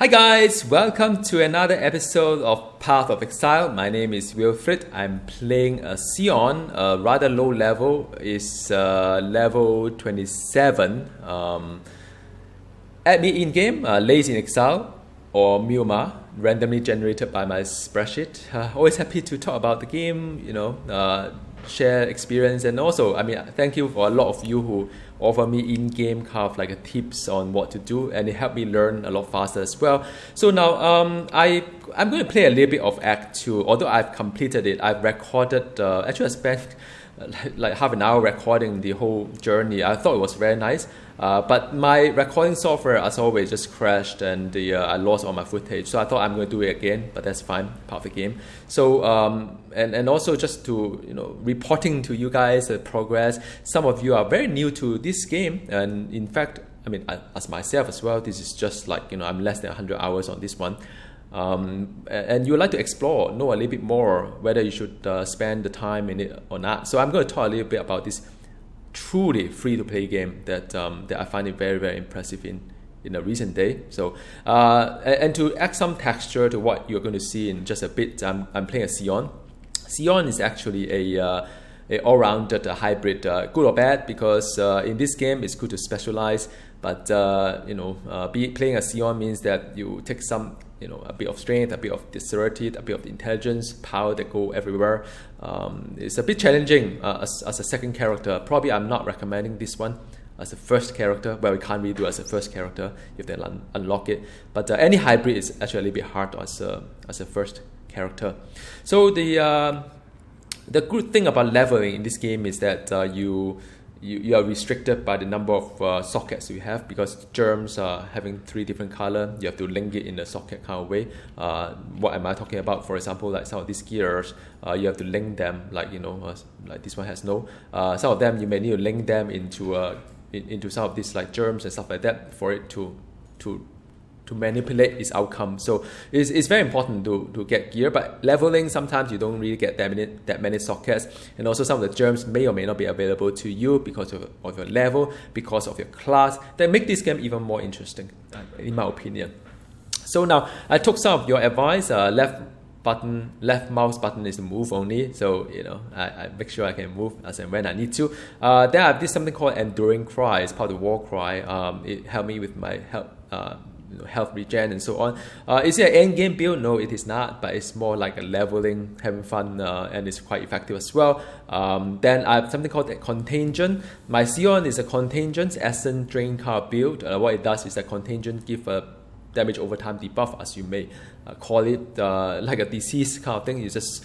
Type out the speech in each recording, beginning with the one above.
Hi guys, welcome to another episode of Path of Exile. My name is Wilfred. I'm playing a Sion, a rather low level, is level 27. Add me in-game, Lays in Exile or Miuma, randomly generated by my spreadsheet. Always happy to talk about the game, share experience, and also, thank you for a lot of you who offer me in-game kind of like a tips on what to do, and it helped me learn a lot faster as well. So now I'm going to play a little bit of Act 2. Although I've completed it, I've recorded, actually I spent like half an hour recording the whole journey. I thought it was very nice, but my recording software as always just crashed, and I lost all my footage. So I thought I'm going to do it again, but that's fine, part of the game. So and also just to reporting to you guys the progress. Some of you are very new to this game, and in fact, as myself as well, this is just like I'm less than 100 hours on this one. And you would like to explore, know a little bit more whether you should spend the time in it or not. So I'm going to talk a little bit about this truly free-to-play game that I find it very, very impressive in a recent day. So and to add some texture to what you're going to see in just a bit, I'm playing a Sion. Sion is actually a all-rounded hybrid, good or bad, because in this game it's good to specialize, but playing a Sion means that you take some a bit of strength, a bit of dexterity, a bit of intelligence, power that go everywhere. It's a bit challenging as a second character. Probably I'm not recommending this one as a first character. Well, we can't really do it as a first character if they unlock it. But any hybrid is actually a little bit hard as a first character. So the good thing about leveling in this game is that you are restricted by the number of sockets you have, because germs are having 3 different colors. You have to link it in a socket kind of way. What am I talking about? For example, like some of these gears, you have to link them, like like this one has no. Some of them you may need to link them into some of these like germs and stuff like that for it to manipulate its outcome. So it's very important to get gear, but leveling sometimes you don't really get that many sockets, and also some of the germs may or may not be available to you because of your level, because of your class, that make this game even more interesting, in my opinion. So now I took some of your advice. Left mouse button is to move only, so I make sure I can move as and when I need to. Then I have this something called Enduring Cry. It's part of the War Cry. It helped me with my health regen and so on. Is it an end game build? No, it is not, but it's more like a leveling, having fun, and it's quite effective as well. Then I have something called a Contagion. My Sion is a Contagion Essence Drain card build. What it does is that Contagion give a damage over time debuff, as you may call it, like a disease kind of thing. You just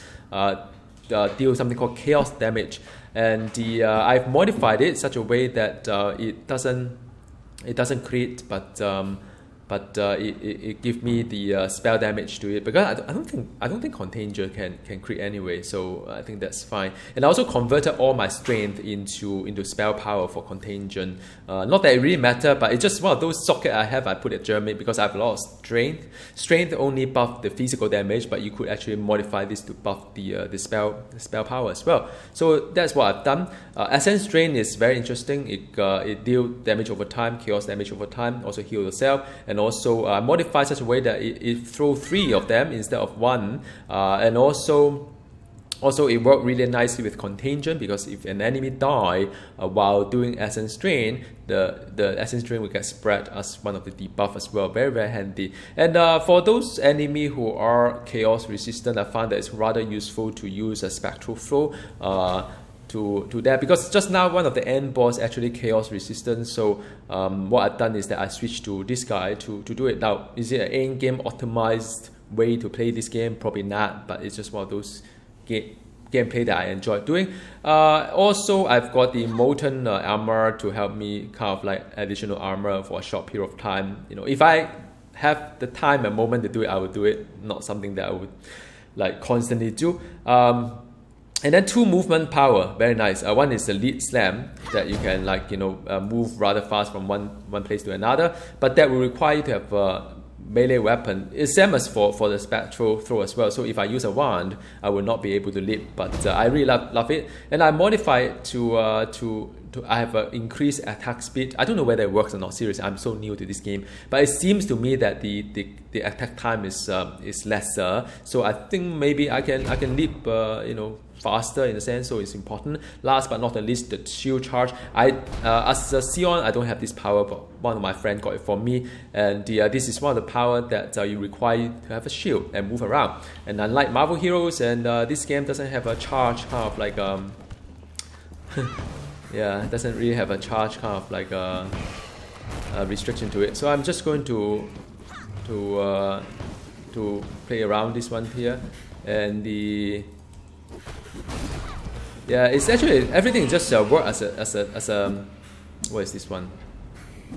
deal something called chaos damage, and I've modified it in such a way that it doesn't crit, but it gives me the spell damage to it, because I don't think Contagion can crit anyway, so I think that's fine. And I also converted all my strength into spell power for Contagion. Not that it really matters, but it's just one of those sockets I have. I put a Germate because I have a lot of strength. Strength only buff the physical damage, but you could actually modify this to buff the spell power as well. So that's what I've done. Essence Drain is very interesting. It deals damage over time, chaos damage over time, also heal yourself, and also modify such a way that it throws 3 of them instead of 1, and also it worked really nicely with Contagion, because if an enemy die while doing Essence Drain, the Essence Drain will get spread as one of the debuff as well. Very, very handy. And for those enemy who are chaos resistant, I find that it's rather useful to use a Spectral Flow to that, because just now one of the end boss actually chaos resistant. So what I've done is that I switched to this guy to do it. Now, is it an end game optimized way to play this game? Probably not, but it's just one of those gameplay that I enjoy doing. Also, I've got the Molten Armor to help me kind of like additional armor for a short period of time. If I have the time and moment to do it, I would do it. Not something that I would like constantly do. And then 2 movement power, very nice. One is the lead slam, that you can move rather fast from one place to another, but that will require you to have melee weapon. It's same as for the spectral throw as well. So if I use a wand, I will not be able to leap. But I really love it, and I modify it to I have an increased attack speed. I don't know whether it works or not. Seriously, I'm so new to this game, but it seems to me that the attack time is lesser. So I think maybe I can leap faster in a sense. So it's important. Last but not the least, the shield charge. As a Sion, I don't have this power, but one of my friends got it for me, and this is one of the power that you require to have a shield and move around. And unlike Marvel heroes, and this game doesn't have a charge kind of like yeah, it doesn't really have a charge kind of like a restriction to it. So I'm just going to play around this one here, and it's actually everything just work as a what is this one?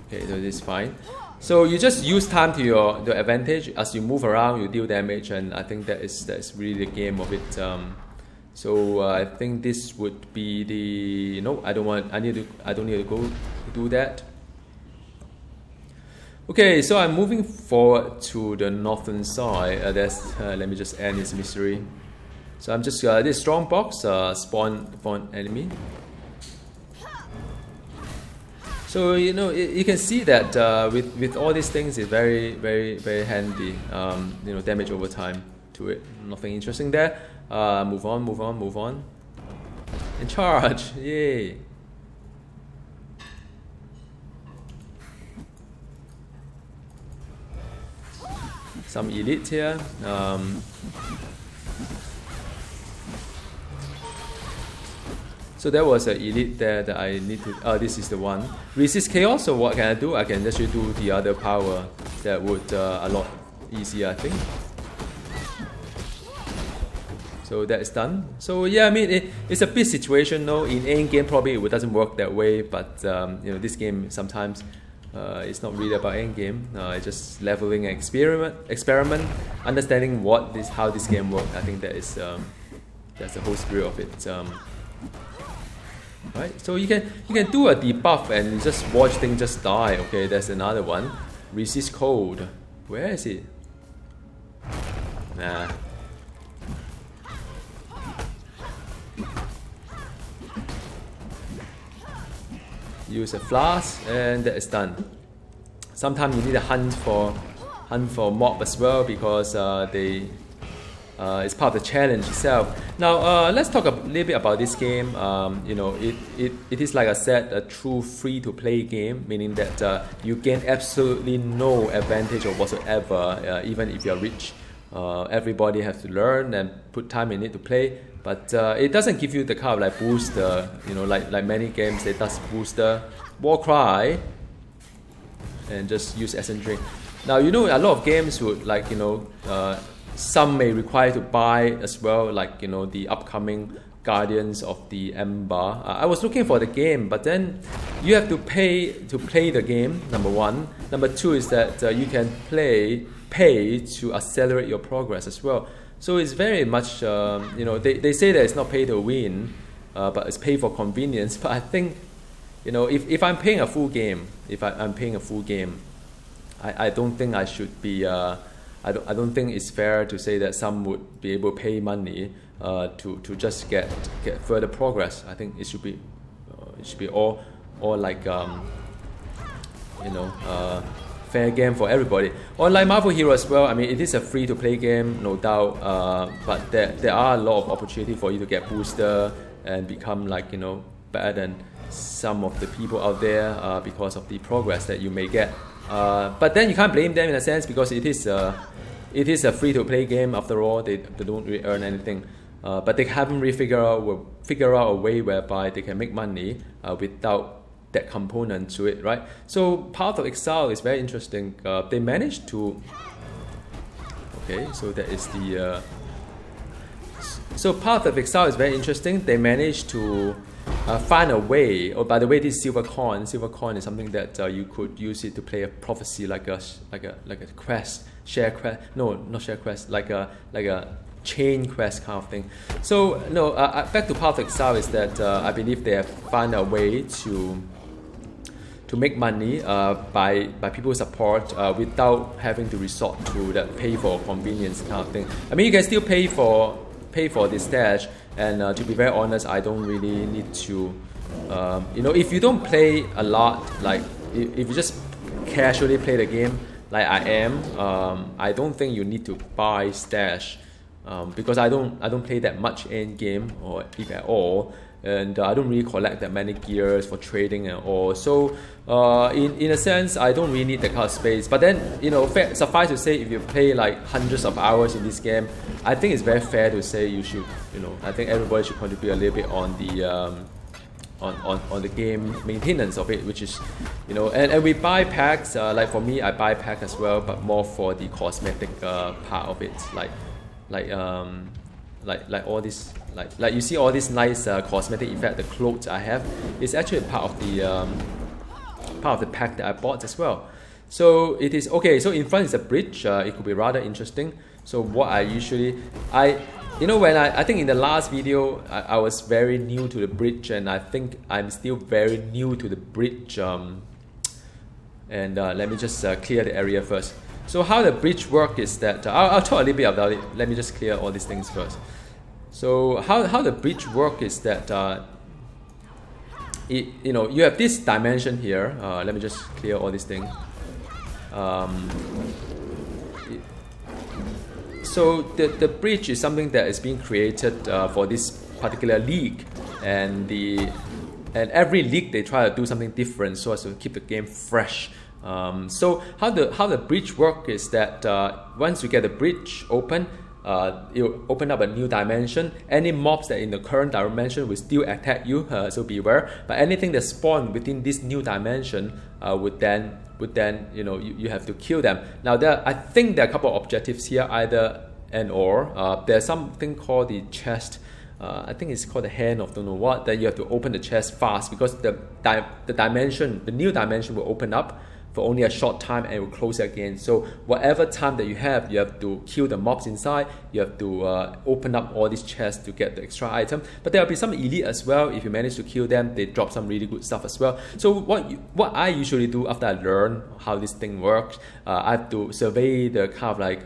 Okay, so this is fine. So you just use time to your advantage as you move around. You deal damage, and I think that is really the game of it. So I think this would be the I don't need to go do that. Okay, so I'm moving forward to the northern side. Let me just end this mystery. So I'm just this strong box spawn enemy. So you can see that with all these things, it's very very very handy. Damage over time to it. Nothing interesting there. Move on. And charge! Yay! Some elite here. So there was an elite there that I need to. This is the one. Resist chaos. So what can I do? I can actually do the other power that would a lot easier, I think. So that is done. So yeah, I mean it's a bit situational. In end game probably it doesn't work that way, but this game sometimes it's not really about end game. It's just leveling and experiment, understanding how this game works. I think that's the whole spirit of it. Right. So you can do a debuff and just watch things just die. Okay, there's another one. Resist cold. Where is it? Nah. Use a flask, and that is done. Sometimes you need to hunt for mob as well, because it's part of the challenge itself. Now let's talk a little bit about this game. It is, like I said, a true free-to-play game, meaning that you gain absolutely no advantage or whatsoever, even if you're rich. Everybody has to learn and put time in it to play. But it doesn't give you the kind of like booster, like many games, it does booster, Warcry, and just use essence drink. Now, a lot of games would some may require to buy as well, like, the upcoming Guardians of the Ember. I was looking for the game, but then you have to pay to play the game, number one. Number two is that you can pay to accelerate your progress as well. So it's very much, they say that it's not pay to win, but it's pay for convenience. But I think, if I'm paying a full game, I don't think I should be. I don't think it's fair to say that some would be able to pay money to just get further progress. I think it should be all like fair game for everybody. Or like Marvel Hero as well. I mean, it is a free-to-play game, no doubt. But there are a lot of opportunity for you to get booster and become better than some of the people out there because of the progress that you may get. But then you can't blame them in a sense, because it is a free-to-play game after all. They don't really earn anything. But they haven't really figured out a way whereby they can make money without that component to it, right? So Path of Exile is very interesting. They managed to. Okay, so that is the. So Path of Exile is very interesting. They managed to find a way. Oh, by the way, this silver coin. Silver coin is something that you could use it to play a prophecy, like a quest, share quest. No, not share quest. Like a chain quest kind of thing. So no, back to Path of Exile is that I believe they have found a way to make money by people support without having to resort to that pay for convenience kind of thing. I mean, you can still pay for the stash, and to be very honest, I don't really need to. You know, if you don't play a lot, like if you just casually play the game like I am, I don't think you need to buy stash, because I don't play that much end game, or if at all, and I don't really collect that many gears for trading and all. So in a sense, I don't really need that kind of space. But then, you know, suffice to say, if you play like hundreds of hours in this game, I think it's very fair to say you should, you know, I think everybody should contribute a little bit on the on the game maintenance of it, which is, you know, and we buy packs, like for me, I buy pack as well, but more for the cosmetic part of it, like all this, like you see all this nice cosmetic effect, the clothes I have is actually part of the pack that I bought as well. So it is okay. So in front is a bridge. It could be rather interesting. So what I usually you know, when I think in the last video I was very new to the bridge, and I think I'm still very new to the bridge. Let me just clear the area first. So how the bridge works is that I'll talk a little bit about it. Let me just clear all these things first. So how the bridge works is that you know, you have this dimension here. Let me just clear all these things. So the bridge is something that is being created for this particular league, and every league they try to do something different so as to keep the game fresh. So how the bridge works is that once you get the bridge open, you open up a new dimension. Any mobs that in the current dimension will still attack you, so beware. But anything that spawn within this new dimension would then you know, you have to kill them. Now I think there are a couple of objectives here, either and or. There's something called the chest. I think it's called the hand of don't know what. That you have to open the chest fast, because the new dimension will open up for only a short time and it will close again. So whatever time that you have to kill the mobs inside. You have to open up all these chests to get the extra item. But there will be some elite as well. If you manage to kill them, they drop some really good stuff as well. So what I usually do after I learn how this thing works, I have to survey the kind of like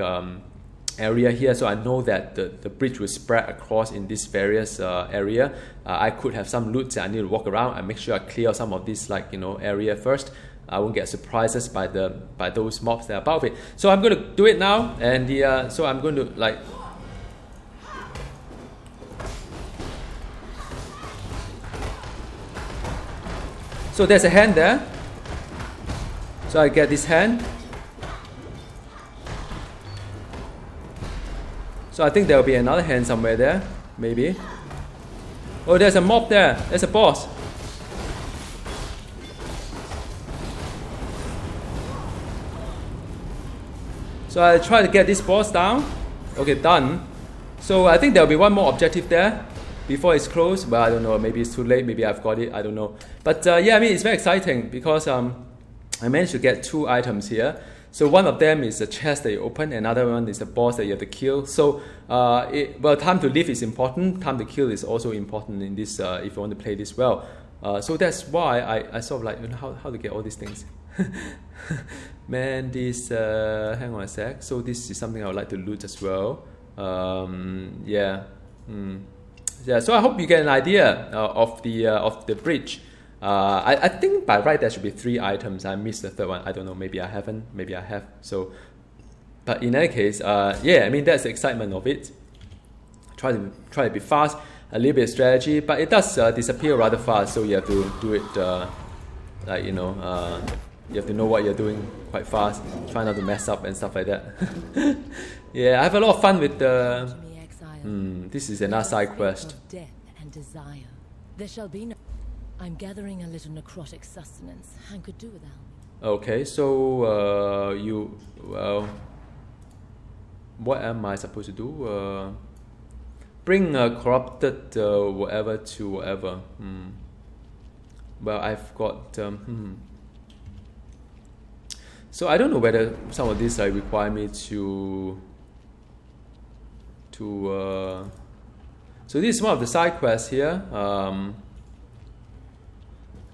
area here, so I know that the bridge will spread across in this various area. I could have some loot that I need to walk around and make sure I clear some of this, like, you know, area first. I won't get surprises by those mobs that are above it. So I'm going to do it now, and so I'm going to like. So there's a hand there. So I get this hand. So I think there will be another hand somewhere there, maybe. Oh, there's a mob there. There's a boss. So I try to get this boss down. Okay, done. So I think there will be one more objective there before it's closed. Well, I don't know. Maybe it's too late. Maybe I've got it. I don't know. But yeah, I mean, it's very exciting because I managed to get 2 items here. So one of them is a chest that you open, another one is a boss that you have to kill. So well, time to live is important, time to kill is also important in this if you want to play this well. So that's why I sort of like, you know, how to get all these things. Man, this hang on a sec. So this is something I would like to loot as well. Yeah. Yeah, so I hope you get an idea of the bridge. I think by right there should be 3 items. I missed the 3rd one. I don't know. Maybe I haven't. Maybe I have. So, but in any case, yeah. I mean, that's the excitement of it. Try to be fast. A little bit of strategy, but it does disappear rather fast. So you have to do it like, you know. You have to know what you're doing quite fast. Try not to mess up and stuff like that. Yeah, I have a lot of fun with the. This is another side quest. Death and desire. There shall be no. I'm gathering a little necrotic sustenance. Han could do without. Okay, so well, what am I supposed to do? Bring corrupted whatever to whatever. Well, I've got. So I don't know whether some of these require me to. So this is one of the side quests here.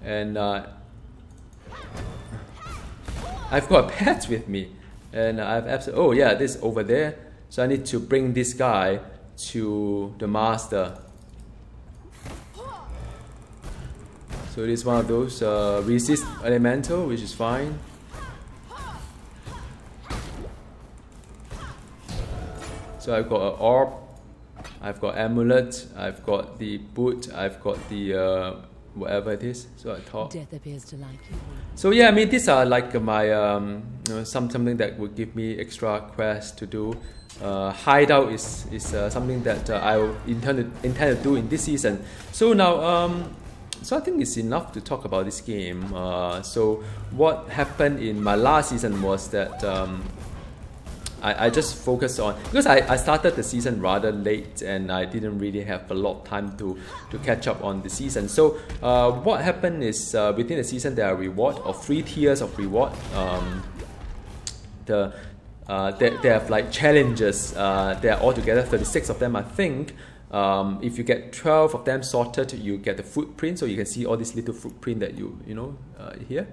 And I've got a pet with me, and I've absolutely. Oh yeah, this over there. So I need to bring this guy to the master. So it is one of those resist elemental, which is fine. So I've got an orb, I've got amulet, I've got the boot, I've got the whatever it is. So I thought. Death appears to like you. So yeah, I mean these are like my something that would give me extra quests to do. Hideout is something that I intend to do in this season. So now so I think it's enough to talk about this game. So what happened in my last season was that I just focused on, because I started the season rather late and I didn't really have a lot of time to catch up on the season. So what happened is within the season there are reward of 3 tiers of reward. They have like challenges. There are altogether 36 of them, I think. If you get 12 of them sorted, you get the footprint. So you can see all this little footprint that you know here.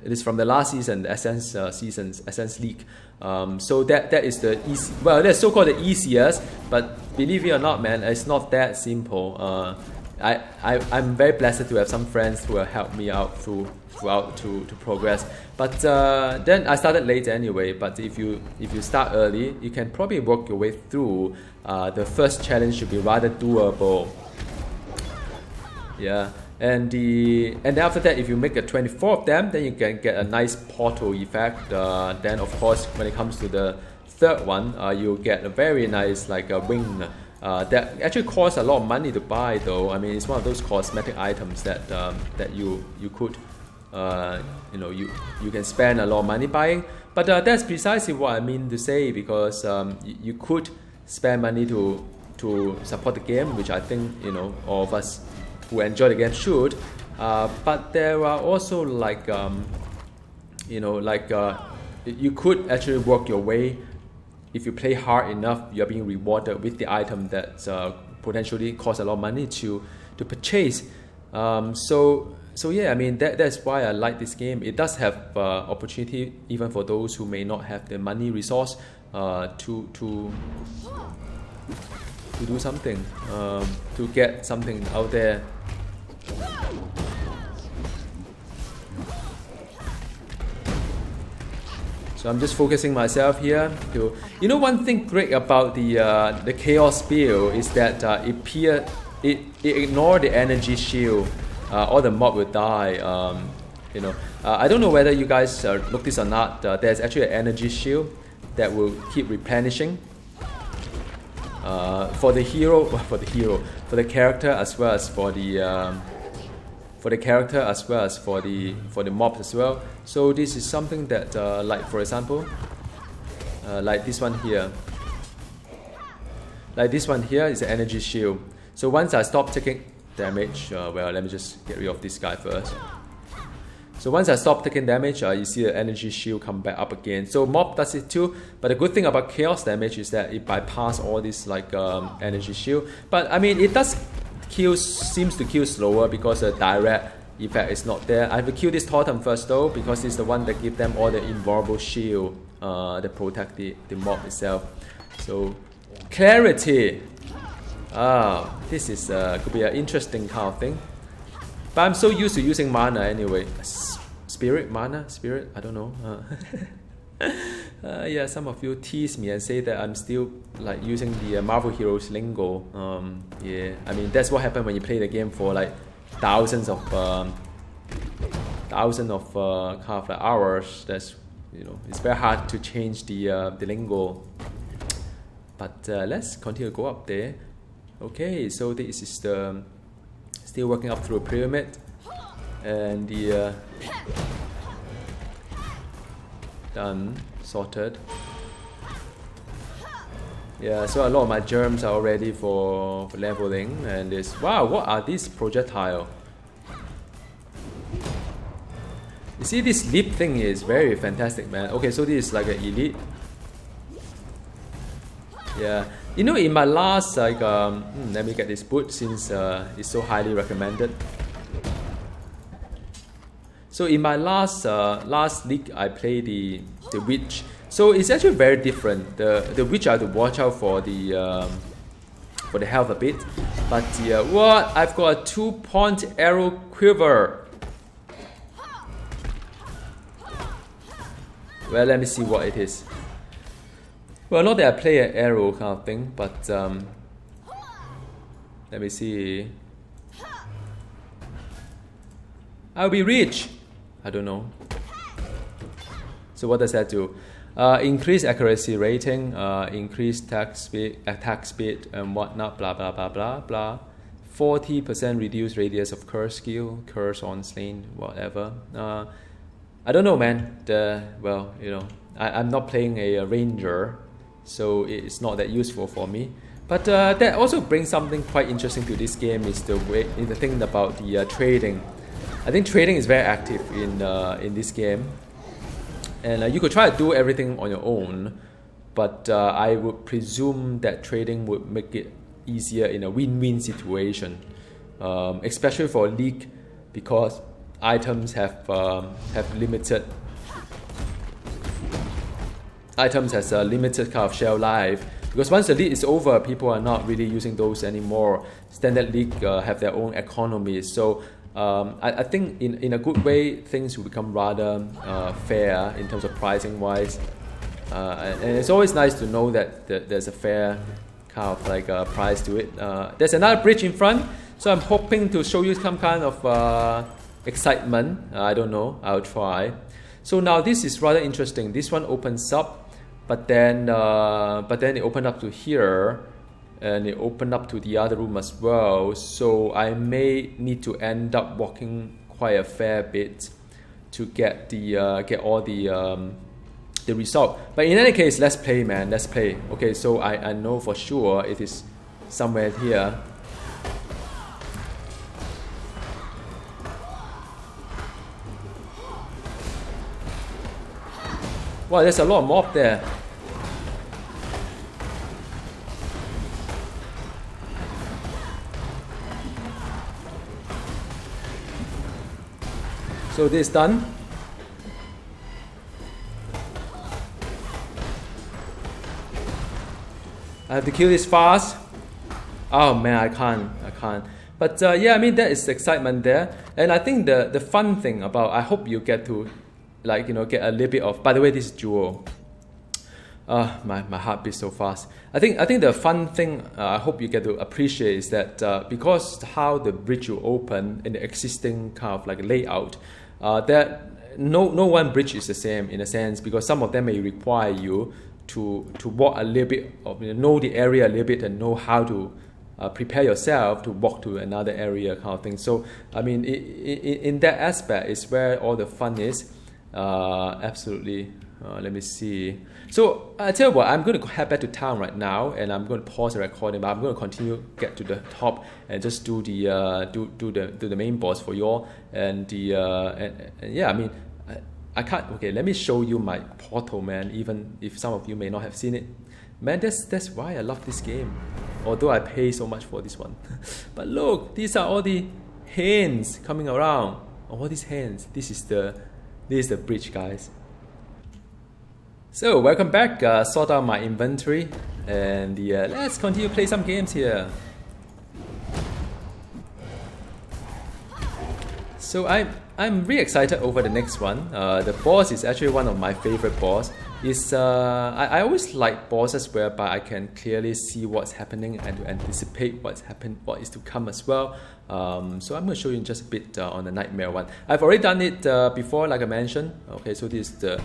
It is from the last season, the Essence Essence League. So that is the easy. Well, that's so-called the easiest. But believe it or not, man, it's not that simple. I'm very blessed to have some friends who have helped me out throughout to progress. But then I started late anyway. But if you start early, you can probably work your way through. The first challenge should be rather doable. Yeah. And then after that, if you make a 24 of them, then you can get a nice portal effect. Then of course, when it comes to the third one, you get a very nice like a wing. That actually costs a lot of money to buy, though. I mean, it's one of those cosmetic items that that you could you can spend a lot of money buying. But that's precisely what I mean to say, because you could spend money to support the game, which I think all of us who enjoy the game should, but there are also like you could actually work your way. If you play hard enough, you're being rewarded with the item that potentially costs a lot of money to purchase. So yeah, I mean that's why I like this game. It does have opportunity even for those who may not have the money resource to do something, to get something out there. So I'm just focusing myself here to, one thing great about the chaos spear is that it ignores the energy shield. Or the mob will die. I don't know whether you guys look this or not. There's actually an energy shield that will keep replenishing. For the character as well as for the mobs as well. So this is something that like for example, like this one here. Like this one here is an energy shield. So once I stop taking damage, well, let me just get rid of this guy first. So once I stop taking damage, you see the energy shield come back up again. So mob does it too, but the good thing about chaos damage is that it bypasses all this like energy shield. But I mean, it does seems to kill slower because the direct effect is not there. I have to kill this totem first though, because it's the one that gives them all the invulnerable shield that protect the mob itself. So clarity. This is could be an interesting kind of thing. But I'm so used to using mana anyway. Spirit? I don't know. Yeah, some of you tease me and say that I'm still like using the Marvel Heroes lingo. Yeah, I mean that's what happened when you play the game for like thousands of kind of like hours. That's it's very hard to change the lingo. But let's continue to go up there. Okay, so this is the still working up through a pyramid, and the done, sorted. Yeah, so a lot of my germs are ready for leveling, and this, wow, what are these projectile? You see, this leap thing is very fantastic, man. Okay, so this is like an elite. Yeah, in my last like let me get this boot since it's so highly recommended. So in my last league, I played the witch. So it's actually very different. The witch I have to watch out for the health a bit. But what? I've got a 2-point arrow quiver. Well, let me see what it is. Well, not that I play an arrow kind of thing, but let me see. I'll be rich. I don't know. So what does that do? Increase accuracy rating, increase attack speed, and whatnot, blah blah blah blah blah. 40% reduced radius of curse skill, curse on slain, whatever. I don't know, man. Well, you know, I'm not playing a ranger, so it's not that useful for me. But that also brings something quite interesting to this game. Is the thing about the trading. I think trading is very active in this game. And you could try to do everything on your own, but I would presume that trading would make it easier in a win-win situation, especially for a league, because items have limited. Items has a limited kind of shelf life, because once the league is over, people are not really using those anymore. Standard league have their own economy, so. I think in a good way things will become rather fair in terms of pricing wise, and it's always nice to know that there's a fair kind of like price to it. There's another bridge in front, so I'm hoping to show you some kind of excitement. I don't know, I'll try. So now this is rather interesting. This one opens up, but then it opened up to here. And it opened up to the other room as well, so I may need to end up walking quite a fair bit to get all the result. But in any case, let's play, man. Let's play. Okay, so I know for sure it is somewhere here. Wow, there's a lot of mob there. So this is done. I have to kill this fast. Oh man, I can't. But yeah, I mean, that is excitement there. And I think the fun thing about, I hope you get to, like, you know, get a little bit of, by the way, this is Jewel. My heart beats so fast. I think the fun thing I hope you get to appreciate is that because how the bridge will open in the existing kind of like layout, that no one bridge is the same in a sense, because some of them may require you to walk a little bit, of, you know the area a little bit and know how to prepare yourself to walk to another area kind of thing. So I mean, in that aspect is where all the fun is. Absolutely. Let me see. So I tell you what, I'm going to head back to town right now, and I'm going to pause the recording, but I'm going to continue get to the top and just do the main boss for you all. And yeah, I mean, I can't. Okay, let me show you my portal, man. Even if some of you may not have seen it, man, that's why I love this game. Although I pay so much for this one, but look, these are all the hands coming around. All these hands. This is the bridge, guys. So welcome back. Sort out my inventory, and let's continue to play some games here. So I'm really excited over the next one. The boss is actually one of my favorite boss. I always like bosses whereby I can clearly see what's happening and to anticipate what is to come as well. So I'm going to show you just a bit on the nightmare one. I've already done it before, like I mentioned. Okay, so this is the.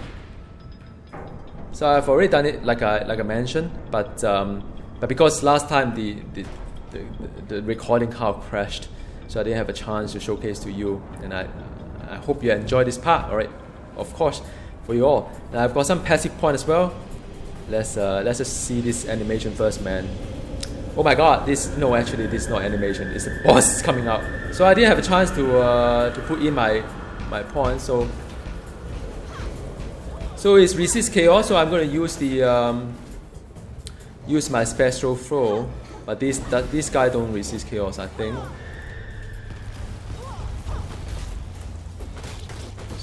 So I've already done it like I mentioned, but because last time the recording kind of crashed, so I didn't have a chance to showcase to you, and I hope you enjoy this part. All right, of course, for you all. And I've got some passive point as well. Let's just see this animation first, man. Oh my God! This is not animation. It's the boss coming out. So I didn't have a chance to put in my points. So it's resist chaos. So I'm going to use use my special throw. But this guy don't resist chaos, I think.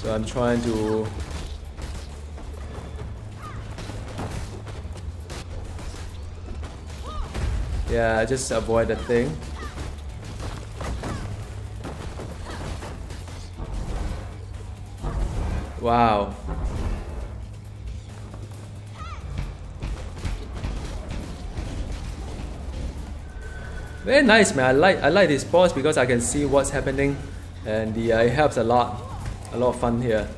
So I'm trying to just avoid the thing. Wow. Very nice, man. I like this boss because I can see what's happening, and it helps a lot. A lot of fun here.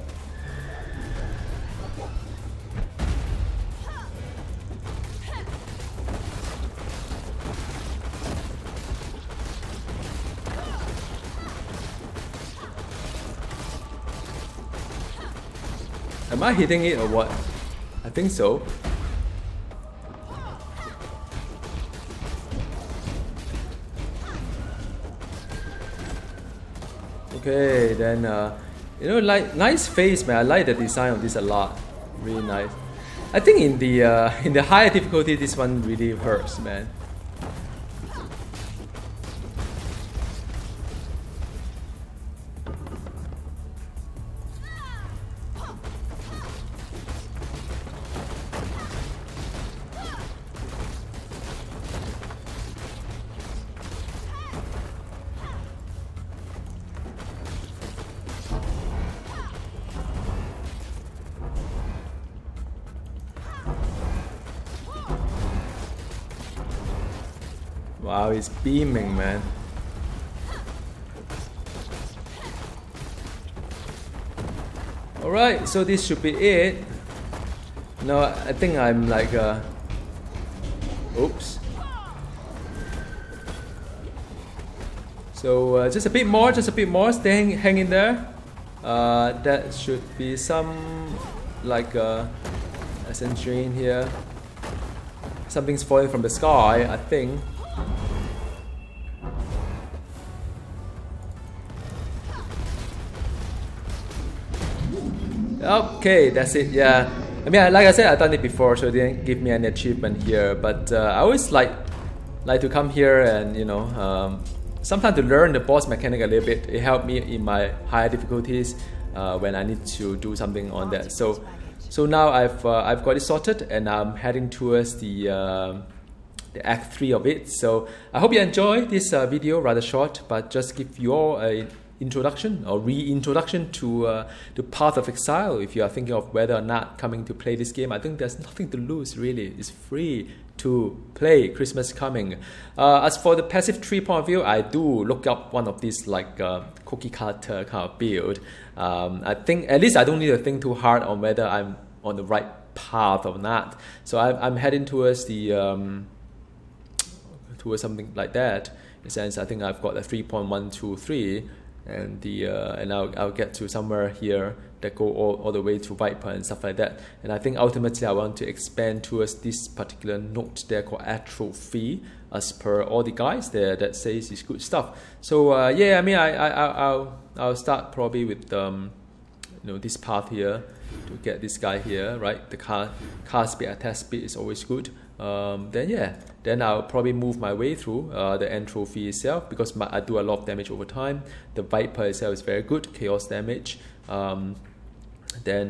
Am I hitting it or what? I think so. Okay, then you know, like nice face, man. I like the design of this a lot. Really nice. I think in the higher difficulty, this one really hurts, man. Wow, it's beaming, man. Alright, so this should be it. No, I think I'm like oops. So just a bit more, stay hanging there. That should be some like essence drain here. Something's falling from the sky, I think. Okay, that's it. Yeah, I mean, like I said, I've done it before, so it didn't give me any achievement here. But I always like to come here and, you know, sometimes to learn the boss mechanic a little bit. It helped me in my higher difficulties when I need to do something on that. So now I've got it sorted, and I'm heading towards the Act 3 of it. So I hope you enjoy this video, rather short, but just give you all a introduction or reintroduction to Path of Exile. If you are thinking of whether or not coming to play this game, I think there's nothing to lose, really. It's free to play. Christmas coming. As for the passive tree point of view, I do look up one of these like cookie cutter kind of build. I think at least I don't need to think too hard on whether I'm on the right path or not. So I'm heading towards the towards something like that. In a sense, I think I've got a 3.123. And and I'll get to somewhere here that go all the way to Viper and stuff like that. And I think ultimately I want to expand towards this particular node there called Atrophy, as per all the guys there that says it's good stuff. So yeah, I mean I'll start probably with you know, this path here to get this guy here, right? The car speed, attack speed is always good. Then I'll probably move my way through the entropy itself, because I do a lot of damage over time. The Viper itself is very good, chaos damage. Then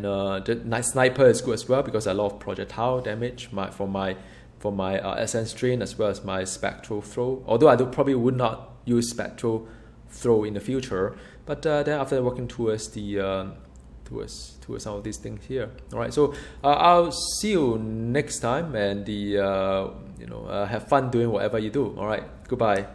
the night sniper is good as well, because a lot of projectile damage for my essence drain, as well as my spectral throw. Although I probably would not use spectral throw in the future, but then after working towards the towards some of these things here. All right, so I'll see you next time, and you know, have fun doing whatever you do. All right, goodbye.